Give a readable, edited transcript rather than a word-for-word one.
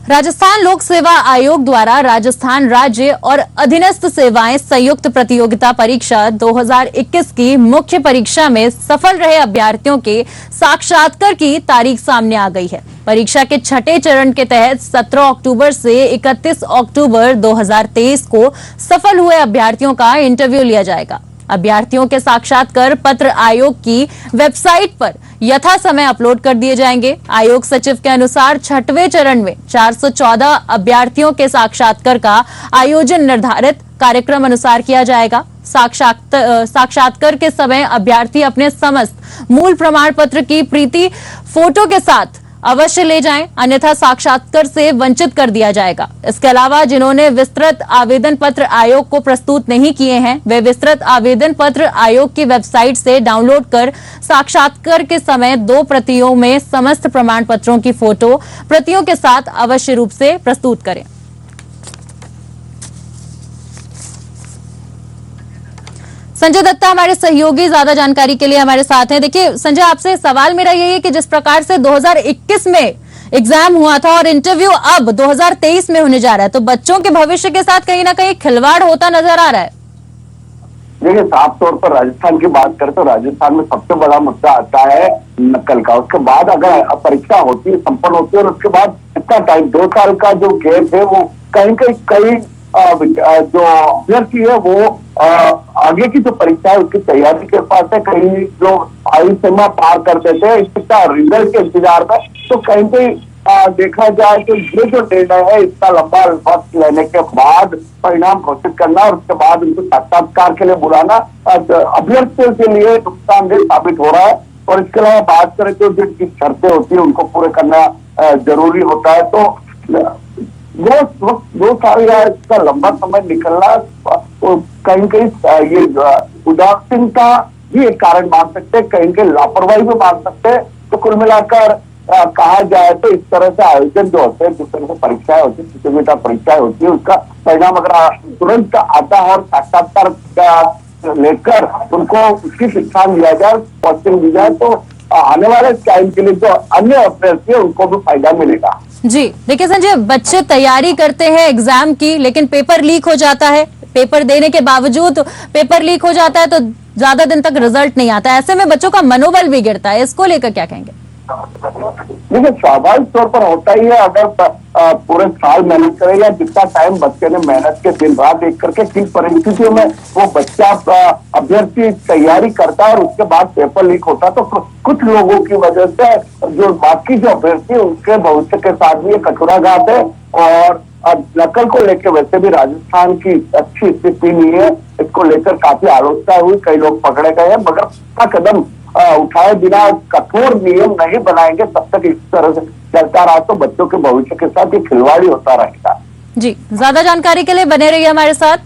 राजस्थान लोक सेवा आयोग द्वारा राजस्थान राज्य और अधीनस्थ सेवाएं संयुक्त प्रतियोगिता परीक्षा 2021 की मुख्य परीक्षा में सफल रहे अभ्यर्थियों के साक्षात्कार की तारीख सामने आ गई है। परीक्षा के छठे चरण के तहत 17 अक्टूबर से 31 अक्टूबर 2023 को सफल हुए अभ्यर्थियों का इंटरव्यू लिया जाएगा। अभ्यर्थियों के साक्षात्कार पत्र आयोग की वेबसाइट पर यथा समय अपलोड कर दिए जाएंगे। आयोग सचिव के अनुसार छठवें चरण में 414 अभ्यर्थियों के साक्षात्कार का आयोजन निर्धारित कार्यक्रम अनुसार किया जाएगा। साक्षात्कार के समय अभ्यर्थी अपने समस्त मूल प्रमाण पत्र की प्रति फोटो के साथ अवश्य ले जाएं, अन्यथा साक्षात्कार से वंचित कर दिया जाएगा। इसके अलावा जिन्होंने विस्तृत आवेदन पत्र आयोग को प्रस्तुत नहीं किए हैं, वे विस्तृत आवेदन पत्र आयोग की वेबसाइट से डाउनलोड कर साक्षात्कार के समय 2 प्रतियों में समस्त प्रमाण पत्रों की फोटो प्रतियों के साथ अवश्य रूप से प्रस्तुत करें। संजय दत्ता हमारे सहयोगी ज्यादा जानकारी के लिए हमारे साथ हैं। देखिए संजय, आपसे सवाल मेरा यही है कि जिस प्रकार से 2021 में एग्जाम हुआ था और इंटरव्यू अब 2023 में होने जा रहा है, तो बच्चों के भविष्य के साथ कहीं ना कहीं खिलवाड़ होता नजर आ रहा है। देखिए, साफ तौर पर राजस्थान की बात करें तो राजस्थान में सबसे बड़ा मुद्दा आता है नकल का। उसके बाद अगर परीक्षा होती है, संपन्न होती है, और उसके बाद इतना टाइम 2 साल का जो गैप है वो कई जो अभ्यर्थी है वो आगे की जो परीक्षा है उसकी तैयारी के पास है। कहीं जो आयु सीमा पार कर देते हैं इसका रिजल्ट के इंतजार में, तो कहीं देखा जाए तो ये जो निर्णय है इतना लंबा वक्त लेने के बाद परिणाम घोषित करना और उसके बाद उनको साक्षात्कार के लिए बुलाना अभ्यर्थियों के लिए नुकसानदेह साबित हो रहा है। और इसके अलावा बात करें तो जिनकी शर्तें होती है उनको पूरे करना जरूरी होता है। तो दो साल या इसका लंबा समय निकलना कहीं ये उदासीनता भी एक कारण मान सकते हैं, कहीं लापरवाही भी मान सकते हैं। तो कुल मिलाकर कहा जाए तो इस तरह से आयोजन जो होते हैं, जिस तरह से परीक्षाएं होती है, प्रतियोगिता परीक्षाएं होती है, उसका परिणाम अगर तुरंत आता है और साक्षात्कार लेकर उनको उसकी शिक्षा दिया जाए, कोचिंग दी जाए, तो आने वाले टाइम के लिए जो अन्य अभ्यर्थी है उनको भी फायदा मिलेगा। जी देखिए संजय, बच्चे तैयारी करते हैं एग्जाम की, लेकिन पेपर लीक हो जाता है। पेपर देने के बावजूद पेपर लीक हो जाता है तो ज्यादा दिन तक रिजल्ट नहीं आता है। ऐसे में बच्चों का मनोबल भी गिरता है। इसको लेकर क्या कहेंगे? देखिए, स्वाभाविक तौर पर होता ही है। अगर पूरे साल मेहनत करेगा, जितना टाइम बच्चे ने मेहनत के दिन रात एक करके किन परिस्थितियों में वो बच्चा अभ्यर्थी तैयारी करता है और उसके बाद पेपर लीक होता है, तो कुछ लोगों की वजह से जो बाकी जो अभ्यर्थी उनके भविष्य के साथ भी ये कटुराघात है। और नकल को लेकर वैसे भी राजस्थान की अच्छी स्थिति नहीं है। इसको लेकर काफी आलोचना हुई, कई लोग पकड़े गए हैं, मगर कदम उठाए बिना कठोर नियम नहीं बनाएंगे तब तक इस तरह से चलता रहा तो बच्चों के भविष्य के साथ ये खिलवाड़ी होता रहेगा। जी, ज्यादा जानकारी के लिए बने रहिए हमारे साथ।